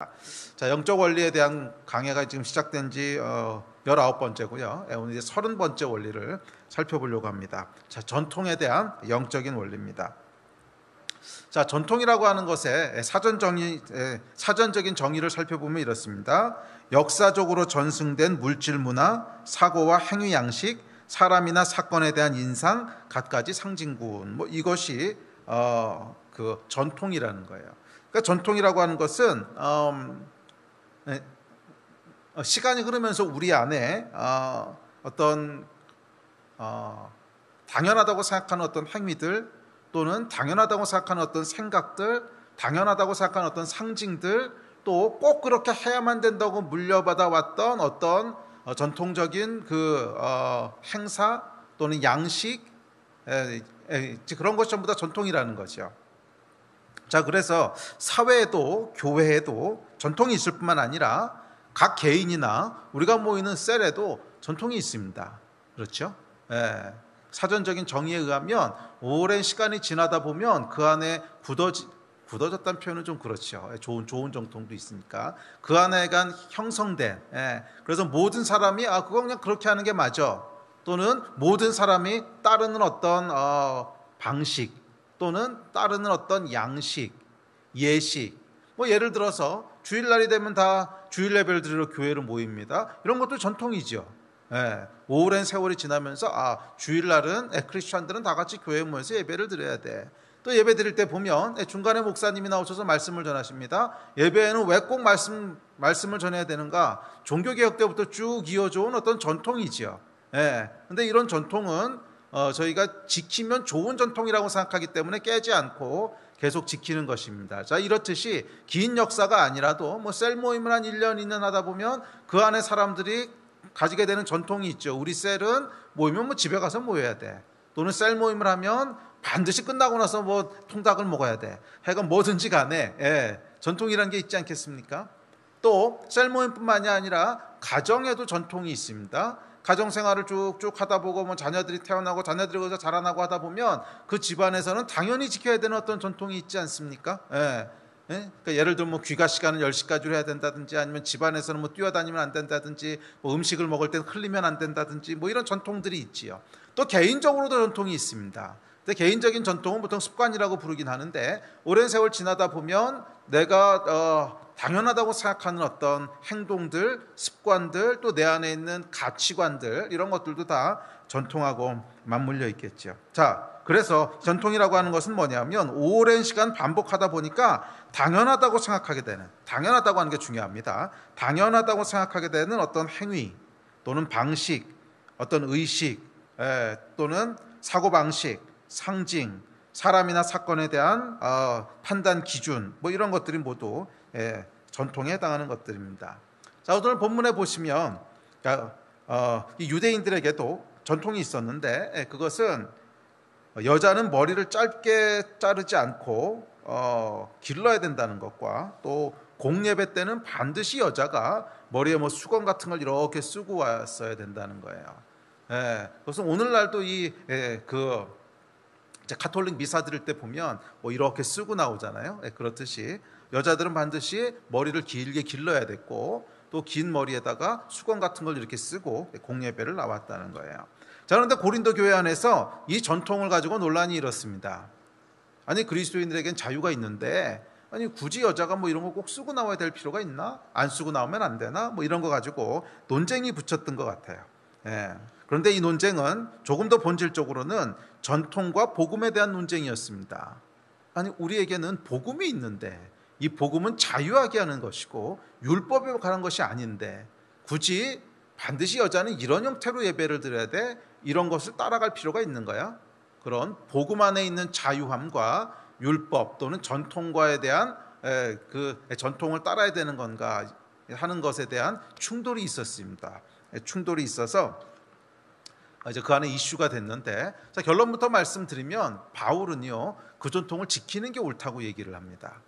하겠습니다. 자, 영적 원리에 대한 강해가 지금 시작된 지 19번째고요. 오늘 이제 30번째 원리를 살펴보려고 합니다. 자, 전통에 대한 영적인 원리입니다. 자, 전통이라고 하는 것의 사전적인 정의를 살펴보면 이렇습니다. 역사적으로 전승된 물질 문화, 사고와 행위 양식, 사람이나 사건에 대한 인상, 갖가지 상징군, 이것이 그 전통이라는 거예요. 그러니까 전통이라고 하는 것은 시간이 흐르면서 우리 안에 어떤 당연하다고 생각하는 어떤 행위들, 또는 당연하다고 생각하는 어떤 생각들, 당연하다고 생각하는 어떤 상징들, 또 꼭 그렇게 해야만 된다고 물려받아 왔던 어떤 전통적인 그 행사 또는 양식, 그런 것 전부 다 전통이라는 거죠. 자, 그래서 사회에도 교회에도 전통이 있을 뿐만 아니라 각 개인이나 우리가 모이는 셀에도 전통이 있습니다. 그렇죠? 사전적인 정의에 의하면 오랜 시간이 지나다 보면 그 안에 굳어졌다는 표현은 좀 그렇죠. 좋은 전통도 있으니까 그 안에가 형성된, 그래서 모든 사람이 그건 그냥 그렇게 하는 게 맞아, 또는 모든 사람이 따르는 어떤 방식 또는 따르는 어떤 양식, 예식, 예를 들어서 주일날이 되면 다 주일 예배를 드리러 교회로 모입니다. 이런 것도 전통이죠. 오랜 세월이 지나면서 주일날은 크리스천들은 다 같이 교회에 모여서 예배를 드려야 돼. 또 예배 드릴 때 보면 중간에 목사님이 나오셔서 말씀을 전하십니다. 예배에는 왜 꼭 말씀을 전해야 되는가? 종교개혁 때부터 쭉 이어져 온 어떤 전통이지요. 근데 이런 전통은 저희가 지키면 좋은 전통이라고 생각하기 때문에 깨지 않고 계속 지키는 것입니다. 자, 이렇듯이 긴 역사가 아니라도 셀 모임을 한 1년, 2년 하다 보면 그 안에 사람들이 가지게 되는 전통이 있죠. 우리 셀은 모이면 집에 가서 모여야 돼. 또는 셀 모임을 하면 반드시 끝나고 나서 통닭을 먹어야 돼. 하여간 뭐든지 간에 전통이라는 게 있지 않겠습니까? 또 셀 모임뿐만이 아니라 가정에도 전통이 있습니다. 가정생활을 쭉쭉 하다 보고 자녀들이 태어나고 자녀들이 거기서 자라나고 하다 보면 그 집안에서는 당연히 지켜야 되는 어떤 전통이 있지 않습니까? 그러니까 예를 들면 귀가 시간은 10시까지로 해야 된다든지, 아니면 집안에서는 뛰어다니면 안 된다든지, 음식을 먹을 때 흘리면 안 된다든지, 이런 전통들이 있지요. 또 개인적으로도 전통이 있습니다. 근데 개인적인 전통은 보통 습관이라고 부르긴 하는데, 오랜 세월 지나다 보면 내가 당연하다고 생각하는 어떤 행동들, 습관들, 또 내 안에 있는 가치관들, 이런 것들도 다 전통하고 맞물려 있겠죠. 자, 그래서 전통이라고 하는 것은 뭐냐면 오랜 시간 반복하다 보니까 당연하다고 생각하게 되는, 당연하다고 하는 게 중요합니다. 당연하다고 생각하게 되는 어떤 행위 또는 방식, 어떤 의식, 또는 사고방식, 상징, 사람이나 사건에 대한 판단 기준, 이런 것들이 모두 전통에 해당하는 것들입니다. 자, 오늘 본문에 보시면 이 유대인들에게도 전통이 있었는데, 그것은 여자는 머리를 짧게 자르지 않고 길러야 된다는 것과, 또 공예배 때는 반드시 여자가 머리에 수건 같은 걸 이렇게 쓰고 왔어야 된다는 거예요. 그래서 오늘날도 가톨릭 미사 드릴 때 보면 이렇게 쓰고 나오잖아요. 그렇듯이 여자들은 반드시 머리를 길게 길러야 됐고, 또 긴 머리에다가 수건 같은 걸 이렇게 쓰고 공예배를 나왔다는 거예요. 자, 그런데 고린도 교회 안에서 이 전통을 가지고 논란이 일었습니다. 아니, 그리스도인들에겐 자유가 있는데 굳이 여자가 이런 거 꼭 쓰고 나와야 될 필요가 있나? 안 쓰고 나오면 안 되나? 이런 거 가지고 논쟁이 붙였던 것 같아요. 그런데 이 논쟁은 조금 더 본질적으로는 전통과 복음에 대한 논쟁이었습니다. 아니, 우리에게는 복음이 있는데 이 복음은 자유하게 하는 것이고 율법에 관한 것이 아닌데 굳이 반드시 여자는 이런 형태로 예배를 드려야 돼? 이런 것을 따라갈 필요가 있는 거야? 그런 복음 안에 있는 자유함과 율법 또는 전통과에 대한 그 전통을 따라야 되는 건가 하는 것에 대한 충돌이 있었습니다. 충돌이 있어서 이제 그 안에 이슈가 됐는데, 자, 결론부터 말씀드리면 바울은요 그 전통을 지키는 게 옳다고 얘기를 합니다.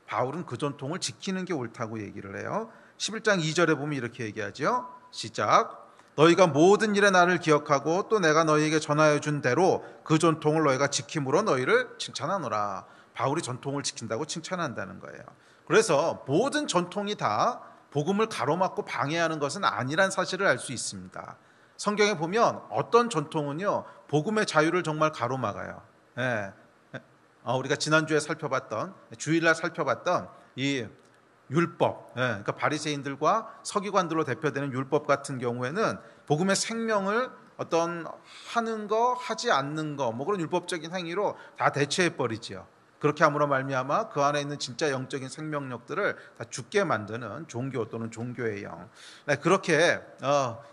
바울은 그 전통을 지키는 게 옳다고 얘기를 해요. 11장 2절에 보면 이렇게 얘기하죠. 시작. 너희가 모든 일에 나를 기억하고 또 내가 너희에게 전하여 준 대로 그 전통을 너희가 지킴으로 너희를 칭찬하노라. 바울이 전통을 지킨다고 칭찬한다는 거예요. 그래서 모든 전통이 다 복음을 가로막고 방해하는 것은 아니란 사실을 알 수 있습니다. 성경에 보면 어떤 전통은요, 복음의 자유를 정말 가로막아요. 예. 우리가 지난주에 살펴봤던, 주일날 살펴봤던 이 율법, 그러니까 바리새인들과 서기관들로 대표되는 율법 같은 경우에는 복음의 생명을 어떤 하는 거, 하지 않는 거, 뭐 그런 율법적인 행위로 다 대체해 버리지요. 그렇게 함으로 말미암아 그 안에 있는 진짜 영적인 생명력들을 다 죽게 만드는 종교 또는 종교의 영. 그렇게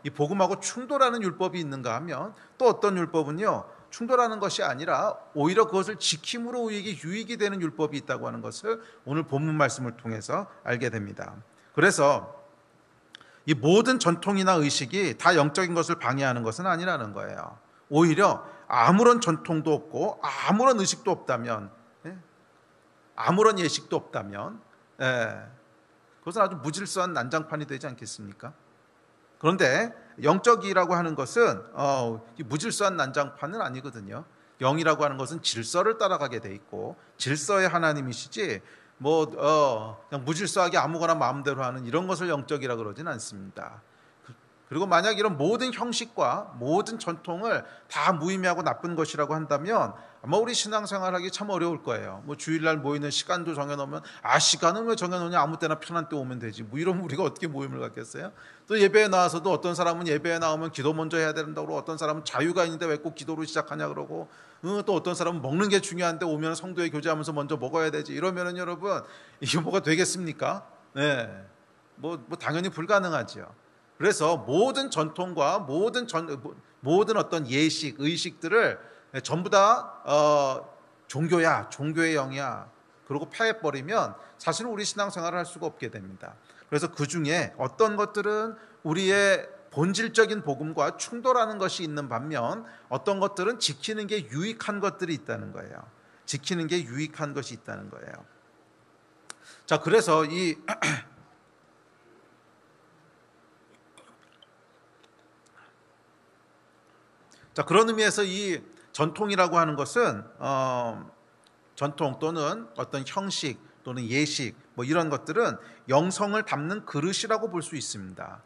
이 복음하고 충돌하는 율법이 있는가 하면 또 어떤 율법은요, 충돌하는 것이 아니라 오히려 그것을 지킴으로 유익이 되는 율법이 있다고 하는 것을 오늘 본문 말씀을 통해서 알게 됩니다. 그래서 이 모든 전통이나 의식이 다 영적인 것을 방해하는 것은 아니라는 거예요. 오히려 아무런 전통도 없고 아무런 의식도 없다면, 아무런 예식도 없다면, 그것은 아주 무질서한 난장판이 되지 않겠습니까? 그런데 영적이라고 하는 것은 무질서한 난장판은 아니거든요. 영이라고 하는 것은 질서를 따라가게 돼 있고 질서의 하나님이시지 그냥 무질서하게 아무거나 마음대로 하는 이런 것을 영적이라고 그러진 않습니다. 그리고 만약 이런 모든 형식과 모든 전통을 다 무의미하고 나쁜 것이라고 한다면 아마 우리 신앙생활하기 참 어려울 거예요. 주일날 모이는 시간도 정해놓으면 시간은 왜 정해놓냐, 아무 때나 편한 때 오면 되지, 이러면 우리가 어떻게 모임을 갖겠어요? 또 예배에 나와서도 어떤 사람은 예배에 나오면 기도 먼저 해야 된다고 그러고, 어떤 사람은 자유가 있는데 왜 꼭 기도로 시작하냐 그러고, 또 어떤 사람은 먹는 게 중요한데 오면 성도에 교제하면서 먼저 먹어야 되지, 이러면은 여러분 이게 뭐가 되겠습니까? 네, 당연히 불가능하죠. 그래서 모든 전통과 모든 어떤 예식, 의식들을 전부 다 종교야, 종교의 영이야, 그러고 파해버리면 사실은 우리 신앙생활을 할 수가 없게 됩니다. 그래서 그 중에 어떤 것들은 우리의 본질적인 복음과 충돌하는 것이 있는 반면 어떤 것들은 지키는 게 유익한 것들이 있다는 거예요. 지키는 게 유익한 것이 있다는 거예요. 자, 그래서 그런 의미에서 이 전통이라고 하는 것은 전통 또는 어떤 형식 또는 예식 이런 것들은 영성을 담는 그릇이라고 볼 수 있습니다.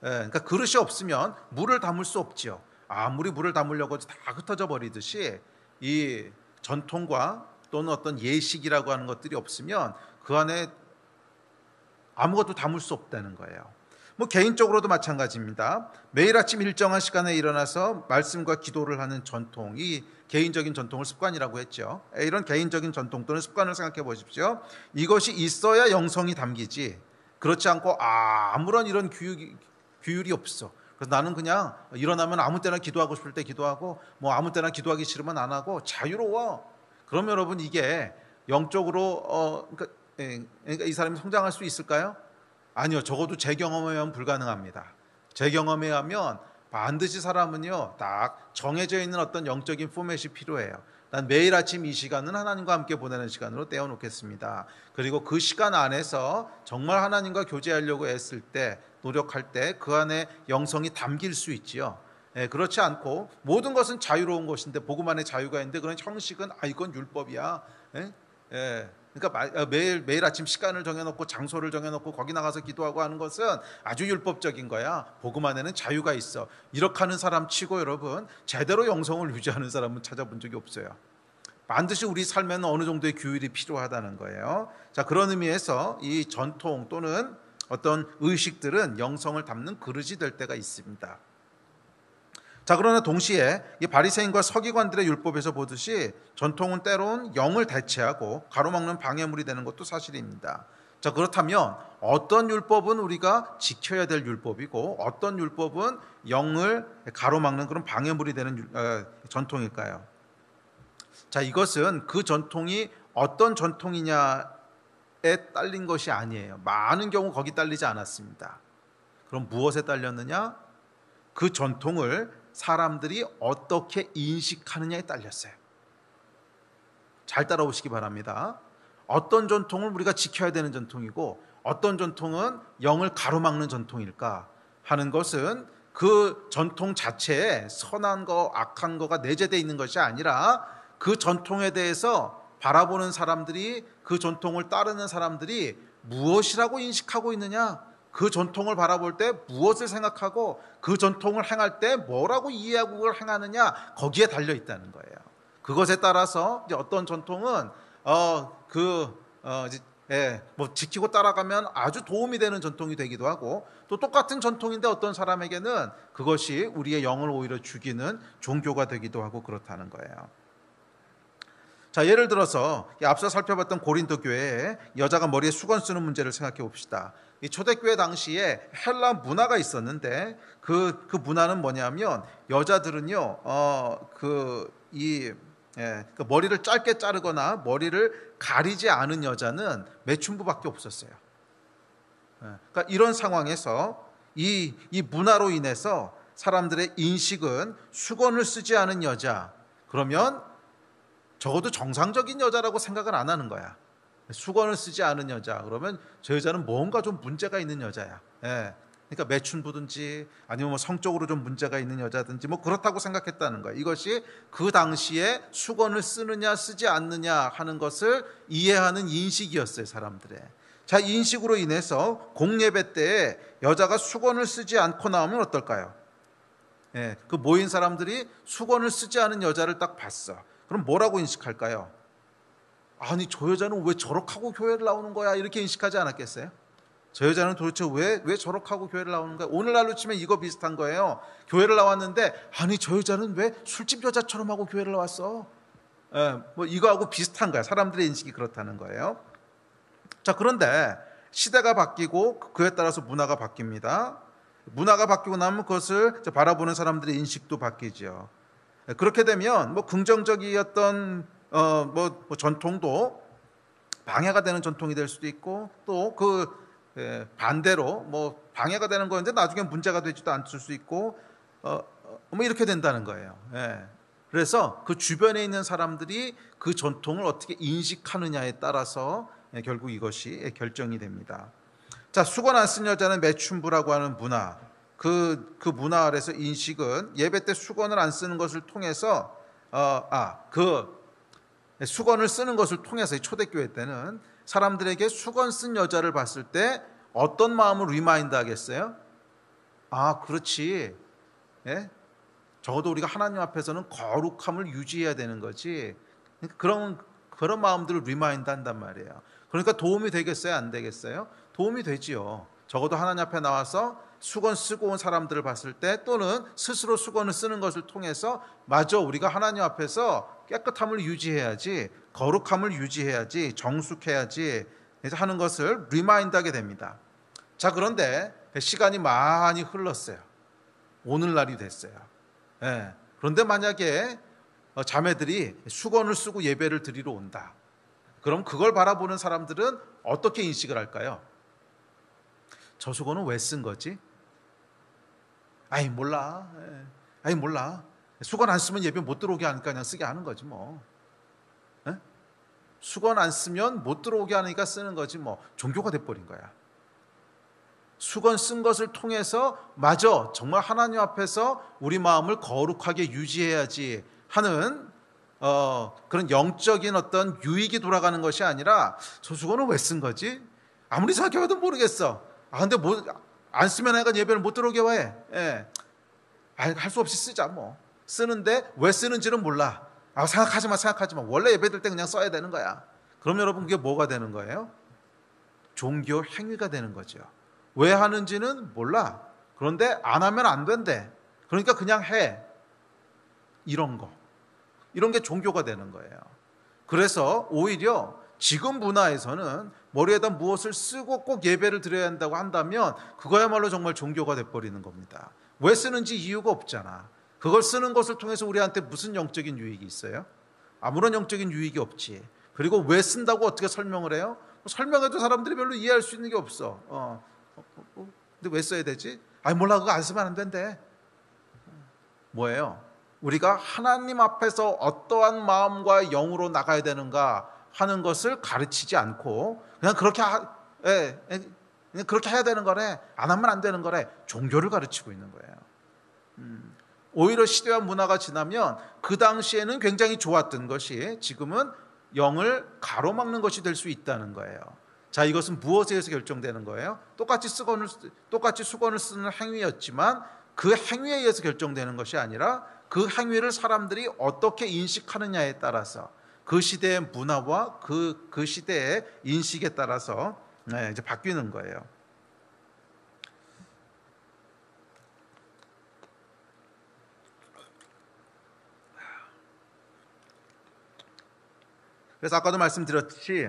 그러니까 그릇이 없으면 물을 담을 수 없지요. 아무리 물을 담으려고 다 흩어져 버리듯이 이 전통과 또는 어떤 예식이라고 하는 것들이 없으면 그 안에 아무것도 담을 수 없다는 거예요. 개인적으로도 마찬가지입니다. 매일 아침 일정한 시간에 일어나서 말씀과 기도를 하는 전통, 이 개인적인 전통을 습관이라고 했죠. 이런 개인적인 전통 또는 습관을 생각해 보십시오. 이것이 있어야 영성이 담기지, 그렇지 않고 아무런 이런 규율이 없어. 그래서 나는 그냥 일어나면 아무 때나 기도하고 싶을 때 기도하고 아무 때나 기도하기 싫으면 안 하고 자유로워. 그러면 여러분 이게 영적으로 그러니까 이 사람이 성장할 수 있을까요? 아니요. 적어도 제 경험에 의하면 불가능합니다. 제 경험에 의하면 반드시 사람은요, 딱 정해져 있는 어떤 영적인 포맷이 필요해요. 난 매일 아침 이 시간은 하나님과 함께 보내는 시간으로 떼어놓겠습니다. 그리고 그 시간 안에서 정말 하나님과 교제하려고 애쓸 때, 노력할 때 그 안에 영성이 담길 수 있지요. 그렇지 않고 모든 것은 자유로운 것인데, 복음 안에 자유가 있는데 그런 형식은 이건 율법이야. 그러니까 매일 아침 시간을 정해놓고 장소를 정해놓고 거기 나가서 기도하고 하는 것은 아주 율법적인 거야. 복음 안에는 자유가 있어. 이렇게 하는 사람 치고 여러분 제대로 영성을 유지하는 사람은 찾아본 적이 없어요. 반드시 우리 삶에는 어느 정도의 규율이 필요하다는 거예요. 자, 그런 의미에서 이 전통 또는 어떤 의식들은 영성을 담는 그릇이 될 때가 있습니다. 자, 그러나 동시에 이 바리새인과 서기관들의 율법에서 보듯이 전통은 때론 영을 대체하고 가로막는 방해물이 되는 것도 사실입니다. 자, 그렇다면 어떤 율법은 우리가 지켜야 될 율법이고 어떤 율법은 영을 가로막는 그런 방해물이 되는 전통일까요? 자, 이것은 그 전통이 어떤 전통이냐에 딸린 것이 아니에요. 많은 경우 거기 딸리지 않았습니다. 그럼 무엇에 딸렸느냐? 그 전통을 사람들이 어떻게 인식하느냐에 딸렸어요. 잘 따라오시기 바랍니다. 어떤 전통을 우리가 지켜야 되는 전통이고 어떤 전통은 영을 가로막는 전통일까 하는 것은 그 전통 자체에 선한 거, 악한 거가 내재되어 있는 것이 아니라 그 전통에 대해서 바라보는 사람들이, 그 전통을 따르는 사람들이 무엇이라고 인식하고 있느냐, 그 전통을 바라볼 때 무엇을 생각하고 그 전통을 행할 때 뭐라고 이해하고 그걸 행하느냐, 거기에 달려 있다는 거예요. 그것에 따라서 이제 어떤 전통은 뭐 지키고 따라가면 아주 도움이 되는 전통이 되기도 하고, 또 똑같은 전통인데 어떤 사람에게는 그것이 우리의 영을 오히려 죽이는 종교가 되기도 하고 그렇다는 거예요. 자, 예를 들어서 앞서 살펴봤던 고린도 교회에 여자가 머리에 수건 쓰는 문제를 생각해 봅시다. 이 초대교회 당시에 헬라 문화가 있었는데 그 문화는 뭐냐면, 여자들은요 머리를 짧게 자르거나 머리를 가리지 않은 여자는 매춘부밖에 없었어요. 그러니까 이런 상황에서 이 문화로 인해서 사람들의 인식은 수건을 쓰지 않은 여자, 그러면 적어도 정상적인 여자라고 생각은 안 하는 거야. 수건을 쓰지 않은 여자, 그러면 저 여자는 뭔가 좀 문제가 있는 여자야. 그러니까 매춘부든지 아니면 뭐 성적으로 좀 문제가 있는 여자든지 뭐 그렇다고 생각했다는 거예요. 이것이 그 당시에 수건을 쓰느냐 쓰지 않느냐 하는 것을 이해하는 인식이었어요, 사람들의. 자, 이 인식으로 인해서 공예배 때에 여자가 수건을 쓰지 않고 나오면 어떨까요? 그 모인 사람들이 수건을 쓰지 않은 여자를 딱 봤어. 그럼 뭐라고 인식할까요? 아니, 저 여자는 왜 저렇게 하고 교회를 나오는 거야? 이렇게 인식하지 않았겠어요? 저 여자는 도대체 왜 저렇게 하고 교회를 나오는 거야? 오늘날로 치면 이거 비슷한 거예요. 교회를 나왔는데, 아니, 저 여자는 왜 술집 여자처럼 하고 교회를 나왔어? 뭐 이거하고 비슷한 거야. 사람들의 인식이 그렇다는 거예요. 자, 그런데 시대가 바뀌고 그에 따라서 문화가 바뀝니다. 문화가 바뀌고 나면 그것을 바라보는 사람들의 인식도 바뀌죠. 그렇게 되면 뭐 긍정적이었던 뭐 전통도 방해가 되는 전통이 될 수도 있고, 또 반대로 뭐 방해가 되는 거였는데 나중에 문제가 되지도 않을 수 있고, 뭐 이렇게 된다는 거예요. 그래서 그 주변에 있는 사람들이 그 전통을 어떻게 인식하느냐에 따라서 결국 이것이 결정이 됩니다. 자, 수건 안 쓴 여자는 매춘부라고 하는 문화, 그 문화 아래서 인식은 예배 때 수건을 안 쓰는 것을 통해서 수건을 쓰는 것을 통해서, 초대교회 때는 사람들에게 수건 쓴 여자를 봤을 때 어떤 마음을 리마인드 하겠어요? 아, 그렇지. 적어도 우리가 하나님 앞에서는 거룩함을 유지해야 되는 거지. 그런 마음들을 리마인드 한단 말이에요. 그러니까 도움이 되겠어요, 안 되겠어요? 도움이 되지요. 적어도 하나님 앞에 나와서 수건 쓰고 온 사람들을 봤을 때, 또는 스스로 수건을 쓰는 것을 통해서, 맞아, 우리가 하나님 앞에서 깨끗함을 유지해야지, 거룩함을 유지해야지, 정숙해야지 하는 것을 리마인드하게 됩니다. 자, 그런데 시간이 많이 흘렀어요. 오늘날이 됐어요. 그런데 만약에 자매들이 수건을 쓰고 예배를 드리러 온다, 그럼 그걸 바라보는 사람들은 어떻게 인식을 할까요? 저 수건은 왜 쓴 거지? 아이, 몰라. 수건 안 쓰면 예배 못 들어오게 하니까 그냥 쓰게 하는 거지 뭐. 수건 안 쓰면 못 들어오게 하니까 쓰는 거지 뭐. 종교가 돼버린 거야. 수건 쓴 것을 통해서, 맞아, 정말 하나님 앞에서 우리 마음을 거룩하게 유지해야지 하는 그런 영적인 어떤 유익이 돌아가는 것이 아니라, 저 수건은 왜 쓴 거지? 아무리 생각해봐도 모르겠어. 근데 뭐 안 쓰면 애가 예배를 못 들어오게 왜? 할 수 없이 쓰자 뭐. 쓰는데 왜 쓰는지는 몰라. 생각하지 마. 원래 예배 들 때 그냥 써야 되는 거야. 그럼 여러분, 그게 뭐가 되는 거예요? 종교 행위가 되는 거죠. 왜 하는지는 몰라. 그런데 안 하면 안 된대. 그러니까 그냥 해. 이런 게 종교가 되는 거예요. 그래서 오히려 지금 문화에서는 머리에다 무엇을 쓰고 꼭 예배를 드려야 한다고 한다면 그거야말로 정말 종교가 돼버리는 겁니다. 왜 쓰는지 이유가 없잖아. 그걸 쓰는 것을 통해서 우리한테 무슨 영적인 유익이 있어요? 아무런 영적인 유익이 없지. 그리고 왜 쓴다고 어떻게 설명을 해요? 설명해도 사람들이 별로 이해할 수 있는 게 없어. 근데 왜 써야 되지? 몰라, 그거 안 쓰면 안 된대. 뭐예요? 우리가 하나님 앞에서 어떠한 마음과 영으로 나가야 되는가 하는 것을 가르치지 않고, 그냥 그렇게 해야 되는 거래, 안 하면 안 되는 거래, 종교를 가르치고 있는 거예요. 오히려 시대와 문화가 지나면 그 당시에는 굉장히 좋았던 것이 지금은 영을 가로막는 것이 될 수 있다는 거예요. 자, 이것은 무엇에 의해서 결정되는 거예요? 똑같이 수건을 쓰는 행위였지만 그 행위에 의해서 결정되는 것이 아니라 그 행위를 사람들이 어떻게 인식하느냐에 따라서 그 시대의 문화와 그 시대의 인식에 따라서 이제 바뀌는 거예요. 그래서 아까도 말씀드렸듯이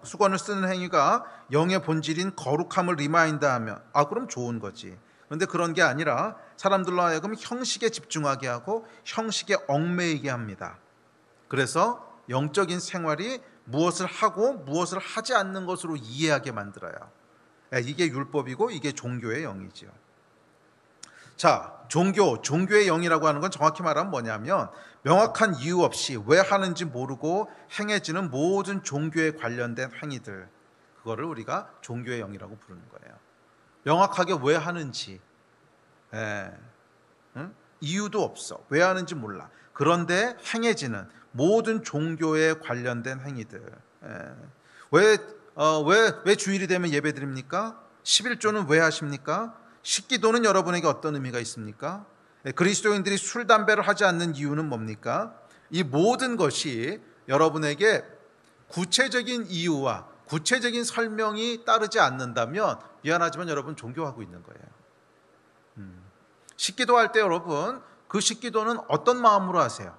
수건을 쓰는 행위가 영의 본질인 거룩함을 리마인드하면 그럼 좋은 거지. 그런데 그런 게 아니라 사람들로 하여금 형식에 집중하게 하고 형식에 얽매이게 합니다. 그래서 영적인 생활이 무엇을 하고 무엇을 하지 않는 것으로 이해하게 만들어요. 이게 율법이고 이게 종교의 영이지요. 자, 종교의 영이라고 하는 건 정확히 말하면 뭐냐면 명확한 이유 없이 왜 하는지 모르고 행해지는 모든 종교에 관련된 행위들, 그거를 우리가 종교의 영이라고 부르는 거예요. 명확하게 왜 하는지 이유도 없어. 왜 하는지 몰라. 그런데 행해지는 모든 종교에 관련된 행위들. 왜 주일이 되면 예배 드립니까? 11조는 왜 하십니까? 식기도는 여러분에게 어떤 의미가 있습니까? 그리스도인들이 술, 담배를 하지 않는 이유는 뭡니까? 이 모든 것이 여러분에게 구체적인 이유와 구체적인 설명이 따르지 않는다면 미안하지만 여러분 종교하고 있는 거예요. 식기도 할 때 여러분 그 식기도는 어떤 마음으로 하세요?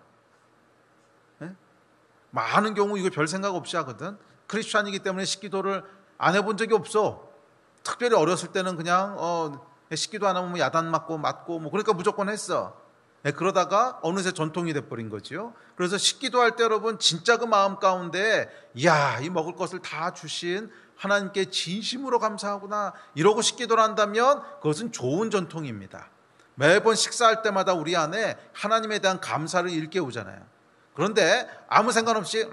많은 경우 이거 별 생각 없이 하거든. 크리스찬이기 때문에 식기도를 안 해본 적이 없어. 특별히 어렸을 때는 그냥 식기도 안 하면 야단 맞고 그러니까 무조건 했어. 그러다가 어느새 전통이 돼버린 거지요. 그래서 식기도 할 때 여러분 진짜 그 마음 가운데 이 먹을 것을 다 주신 하나님께 진심으로 감사하구나 이러고 식기도를 한다면 그것은 좋은 전통입니다. 매번 식사할 때마다 우리 안에 하나님에 대한 감사를 일깨우잖아요. 그런데 아무 상관없이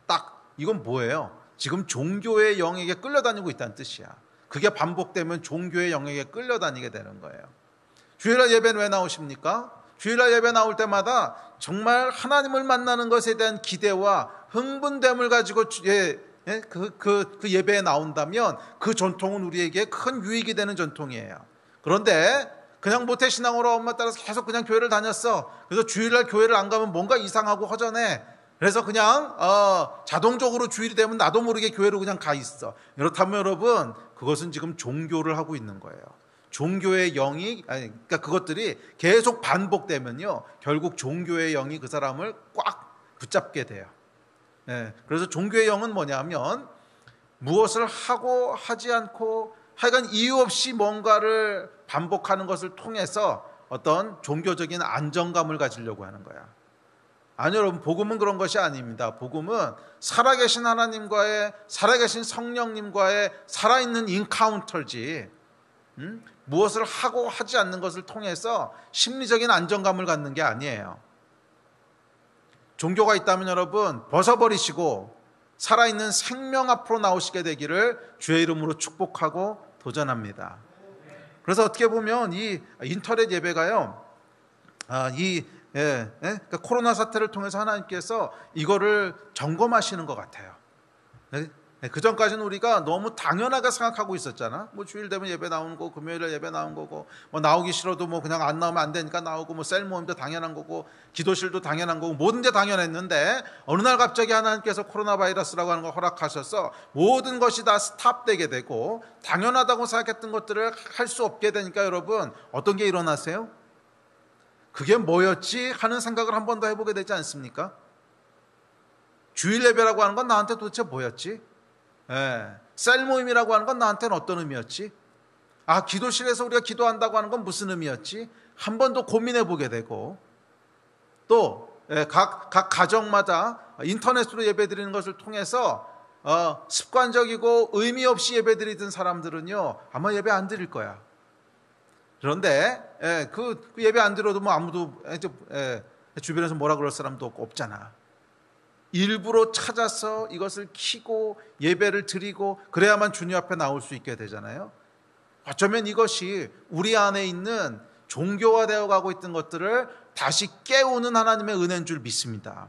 딱 이건 뭐예요? 지금 종교의 영에게 끌려다니고 있다는 뜻이야. 그게 반복되면 종교의 영에게 끌려다니게 되는 거예요. 주일날 예배는 왜 나오십니까? 주일날 예배 나올 때마다 정말 하나님을 만나는 것에 대한 기대와 흥분됨을 가지고 그 예배에 나온다면 그 전통은 우리에게 큰 유익이 되는 전통이에요. 그런데 그냥 모태신앙으로 엄마 따라서 계속 그냥 교회를 다녔어. 그래서 주일날 교회를 안 가면 뭔가 이상하고 허전해. 그래서 그냥 자동적으로 주일이 되면 나도 모르게 교회로 그냥 가 있어. 이렇다면 여러분 그것은 지금 종교를 하고 있는 거예요. 종교의 영이 그러니까 그것들이 계속 반복되면요 결국 종교의 영이 그 사람을 꽉 붙잡게 돼요. 그래서 종교의 영은 뭐냐면 무엇을 하고 하지 않고 하여간 이유 없이 뭔가를 반복하는 것을 통해서 어떤 종교적인 안정감을 가지려고 하는 거야. 아니요 여러분, 복음은 그런 것이 아닙니다. 복음은 살아계신 하나님과의, 살아계신 성령님과의 살아있는 인카운터지, 무엇을 하고 하지 않는 것을 통해서 심리적인 안정감을 갖는 게 아니에요. 종교가 있다면 여러분 벗어버리시고 살아있는 생명 앞으로 나오시게 되기를 주의 이름으로 축복하고 도전합니다. 그래서 어떻게 보면 이 인터넷 예배가요, 그러니까 코로나 사태를 통해서 하나님께서 이거를 점검하시는 것 같아요. 그 전까지는 우리가 너무 당연하게 생각하고 있었잖아. 뭐 주일 되면 예배 나오는 거고, 금요일에 예배 나오는 거고, 뭐 나오기 싫어도 뭐 그냥 안 나오면 안 되니까 나오고, 뭐 셀 모임도 당연한 거고, 기도실도 당연한 거고, 모든 게 당연했는데 어느 날 갑자기 하나님께서 코로나 바이러스라고 하는 걸 허락하셔서 모든 것이 다 스탑되게 되고 당연하다고 생각했던 것들을 할 수 없게 되니까 여러분 어떤 게 일어나세요? 그게 뭐였지 하는 생각을 한 번 더 해보게 되지 않습니까? 주일 예배라고 하는 건 나한테 도대체 뭐였지? 셀 모임이라고 하는 건 나한테는 어떤 의미였지? 기도실에서 우리가 기도한다고 하는 건 무슨 의미였지? 한 번 더 고민해 보게 되고, 또 각 가정마다 인터넷으로 예배 드리는 것을 통해서 습관적이고 의미 없이 예배 드리던 사람들은요 아마 예배 안 드릴 거야. 그런데 그 예배 안 드려도 뭐 아무도 주변에서 뭐라 그럴 사람도 없잖아. 일부러 찾아서 이것을 켜고 예배를 드리고 그래야만 주님 앞에 나올 수 있게 되잖아요. 어쩌면 이것이 우리 안에 있는 종교화되어 가고 있던 것들을 다시 깨우는 하나님의 은혜인 줄 믿습니다.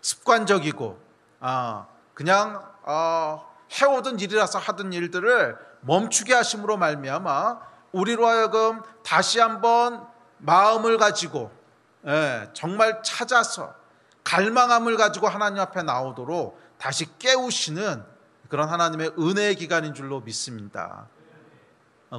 습관적이고 그냥 해오던 일이라서 하던 일들을 멈추게 하심으로 말미암아 우리로 하여금 다시 한번 마음을 가지고 정말 찾아서 갈망함을 가지고 하나님 앞에 나오도록 다시 깨우시는 그런 하나님의 은혜의 기간인 줄로 믿습니다.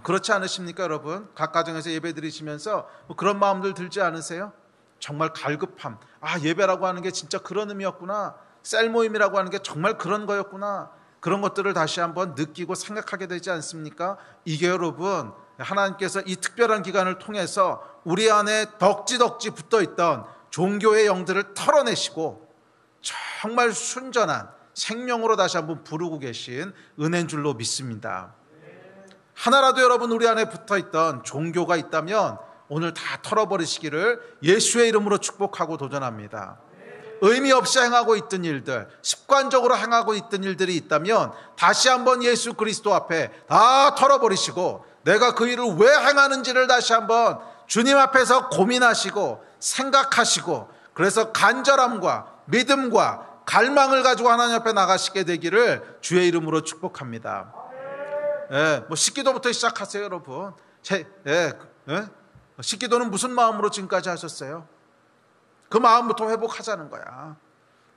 그렇지 않으십니까, 여러분? 각 가정에서 예배 드리시면서 그런 마음들 들지 않으세요? 정말 갈급함. 예배라고 하는 게 진짜 그런 의미였구나. 셀 모임이라고 하는 게 정말 그런 거였구나. 그런 것들을 다시 한번 느끼고 생각하게 되지 않습니까? 이게 여러분, 하나님께서 이 특별한 기간을 통해서 우리 안에 덕지덕지 붙어있던 종교의 영들을 털어내시고 정말 순전한 생명으로 다시 한번 부르고 계신 은혜인 줄로 믿습니다. 하나라도 여러분 우리 안에 붙어있던 종교가 있다면 오늘 다 털어버리시기를 예수의 이름으로 축복하고 도전합니다. 의미 없이 행하고 있던 일들, 습관적으로 행하고 있던 일들이 있다면 다시 한번 예수 그리스도 앞에 다 털어버리시고 내가 그 일을 왜 행하는지를 다시 한번 주님 앞에서 고민하시고 생각하시고 그래서 간절함과 믿음과 갈망을 가지고 하나님 앞에 나가시게 되기를 주의 이름으로 축복합니다. 식기도부터 시작하세요, 여러분. 식기도는 무슨 마음으로 지금까지 하셨어요? 그 마음부터 회복하자는 거야.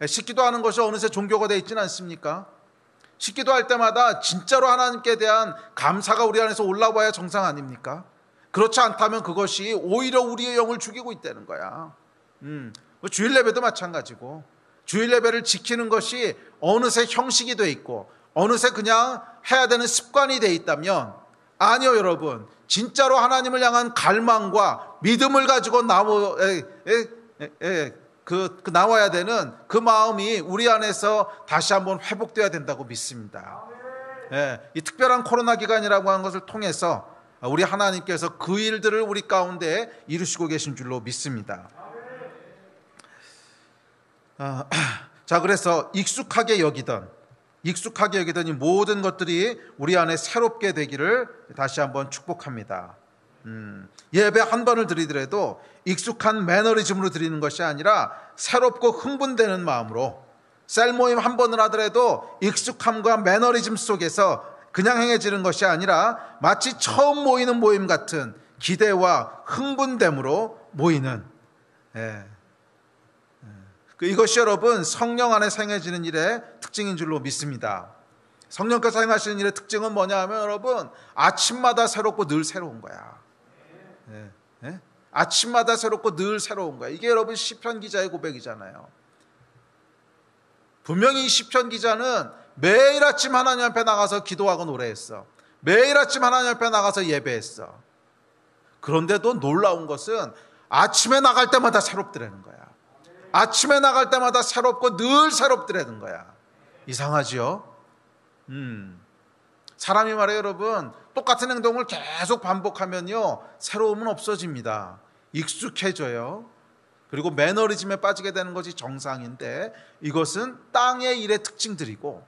식기도하는 것이 어느새 종교가 되어 있지는 않습니까? 식기도할 때마다 진짜로 하나님께 대한 감사가 우리 안에서 올라와야 정상 아닙니까? 그렇지 않다면 그것이 오히려 우리의 영을 죽이고 있다는 거야. 주일 예배도 마찬가지고 주일 예배를 지키는 것이 어느새 형식이 돼 있고 어느새 그냥 해야 되는 습관이 돼 있다면 아니요, 여러분. 진짜로 하나님을 향한 갈망과 믿음을 가지고 나와야 되는 그 마음이 우리 안에서 다시 한번 회복되어야 된다고 믿습니다. 이 특별한 코로나 기간이라고 하는 것을 통해서 우리 하나님께서 그 일들을 우리 가운데 이루시고 계신 줄로 믿습니다. 자, 그래서 익숙하게 여기던 이 모든 것들이 우리 안에 새롭게 되기를 다시 한번 축복합니다. 예배 한 번을 드리더라도 익숙한 매너리즘으로 드리는 것이 아니라 새롭고 흥분되는 마음으로, 셀 모임 한 번을 하더라도 익숙함과 매너리즘 속에서 그냥 행해지는 것이 아니라 마치 처음 모이는 모임 같은 기대와 흥분됨으로 모이는, 이것이 여러분 성령 안에 행해지는 일의 특징인 줄로 믿습니다. 성령께서 행하시는 일의 특징은 뭐냐 하면 여러분 아침마다 새롭고 늘 새로운 거야. 아침마다 새롭고 늘 새로운 거야. 이게 여러분 시편 기자의 고백이잖아요. 분명히 이 시편 기자는 매일 아침 하나님 앞에 나가서 기도하고 노래했어. 매일 아침 하나님 앞에 나가서 예배했어. 그런데도 놀라운 것은 아침에 나갈 때마다 새롭더라는 거야. 아침에 나갈 때마다 새롭고 늘 새롭더라는 거야. 이상하지요? 사람이 말해요, 여러분. 똑같은 행동을 계속 반복하면요, 새로움은 없어집니다. 익숙해져요. 그리고 매너리즘에 빠지게 되는 것이 정상인데 이것은 땅의 일의 특징들이고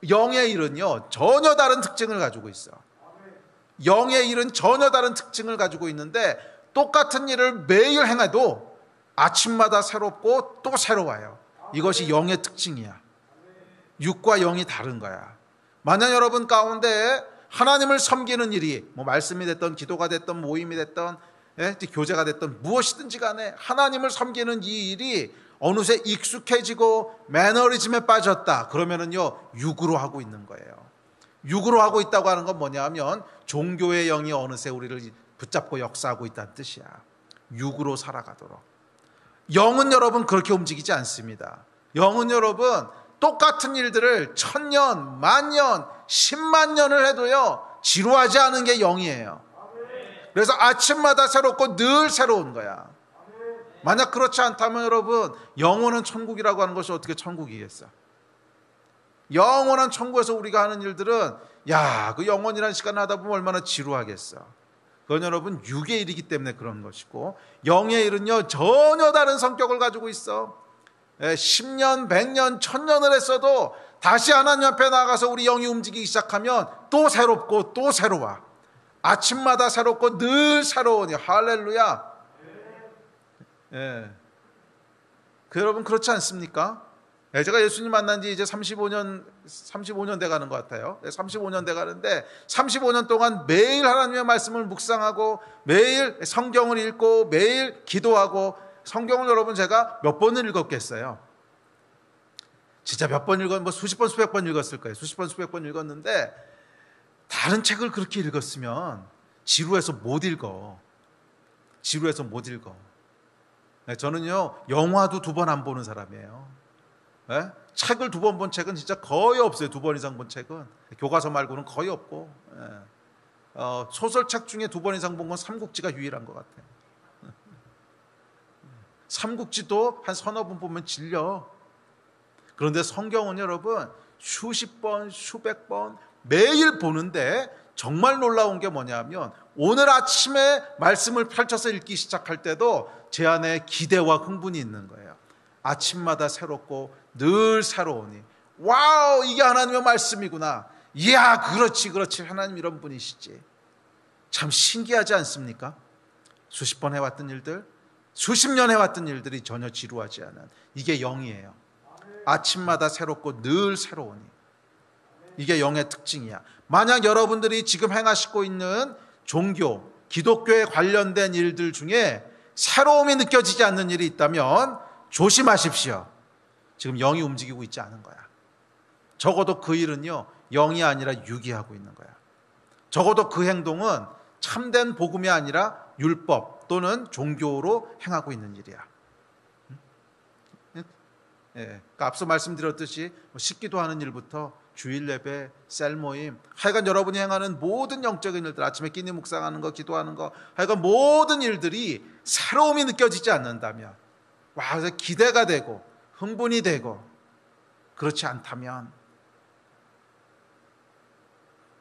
영의 일은요, 전혀 다른 특징을 가지고 있어. 영의 일은 전혀 다른 특징을 가지고 있는데 똑같은 일을 매일 행해도 아침마다 새롭고 또 새로워요. 이것이 영의 특징이야. 육과 영이 다른 거야. 만약 여러분 가운데 하나님을 섬기는 일이 말씀이 됐던 기도가 됐던 모임이 됐던 교제가 됐던 무엇이든지 간에 하나님을 섬기는 이 일이 어느새 익숙해지고 매너리즘에 빠졌다. 그러면은요, 육으로 하고 있는 거예요. 육으로 하고 있다고 하는 건 뭐냐 하면 종교의 영이 어느새 우리를 붙잡고 역사하고 있다는 뜻이야. 육으로 살아가도록. 영은 여러분 그렇게 움직이지 않습니다. 영은 여러분 똑같은 일들을 1000년, 만년, 10만 년을 해도요 지루하지 않은 게 영이에요. 그래서 아침마다 새롭고 늘 새로운 거야. 만약 그렇지 않다면 여러분 영원한 천국이라고 하는 것이 어떻게 천국이겠어? 영원한 천국에서 우리가 하는 일들은 그 영원이라는 시간을 하다 보면 얼마나 지루하겠어. 그건 여러분 육의 일이기 때문에 그런 것이고 영의 일은요 전혀 다른 성격을 가지고 있어. 10년, 100년, 1000년을 했어도 다시 하나님 앞에 나가서 우리 영이 움직이기 시작하면 또 새롭고 또 새로워. 아침마다 새롭고 늘 새로우니 할렐루야. 여러분 그렇지 않습니까? 제가 예수님 만난 지 이제 35년 돼 가는 것 같아요. 35년 돼 가는데 35년 동안 매일 하나님의 말씀을 묵상하고 매일 성경을 읽고 매일 기도하고 성경을 여러분 제가 몇 번을 읽었겠어요? 진짜 몇 번 읽었, 뭐 수십 번, 수백 번 읽었을 거예요. 수십 번, 수백 번 읽었는데 다른 책을 그렇게 읽었으면 지루해서 못 읽어. 지루해서 못 읽어. 저는요, 영화도 2번 안 보는 사람이에요. 네? 책을 2번 본 책은 진짜 거의 없어요. 2번 이상 본 책은. 교과서 말고는 거의 없고. 소설책 중에 2번 이상 본 건 삼국지가 유일한 것 같아요. 삼국지도 한 서너 번 보면 질려. 그런데 성경은 여러분 수십 번, 수백 번 매일 보는데 정말 놀라운 게 뭐냐면 오늘 아침에 말씀을 펼쳐서 읽기 시작할 때도 제 안에 기대와 흥분이 있는 거예요. 아침마다 새롭고 늘 새로우니 와우, 이게 하나님의 말씀이구나. 이야, 그렇지 하나님 이런 분이시지. 참 신기하지 않습니까? 수십 번 해왔던 일들, 수십 년 해왔던 일들이 전혀 지루하지 않은, 이게 영이에요. 아침마다 새롭고 늘 새로우니, 이게 영의 특징이야. 만약 여러분들이 지금 행하시고 있는 종교, 기독교에 관련된 일들 중에 새로움이 느껴지지 않는 일이 있다면 조심하십시오. 지금 영이 움직이고 있지 않은 거야. 적어도 그 일은요, 영이 아니라 육이 하고 있는 거야. 적어도 그 행동은 참된 복음이 아니라 율법 또는 종교로 행하고 있는 일이야. 그러니까 앞서 말씀드렸듯이 식기도 하는 일부터 주일 예배, 셀 모임, 하여간 여러분이 행하는 모든 영적인 일들, 아침에 끼니 묵상하는 거, 기도하는 거, 하여간 모든 일들이 새로움이 느껴지지 않는다면, 와, 그래서 기대가 되고 흥분이 되고 그렇지 않다면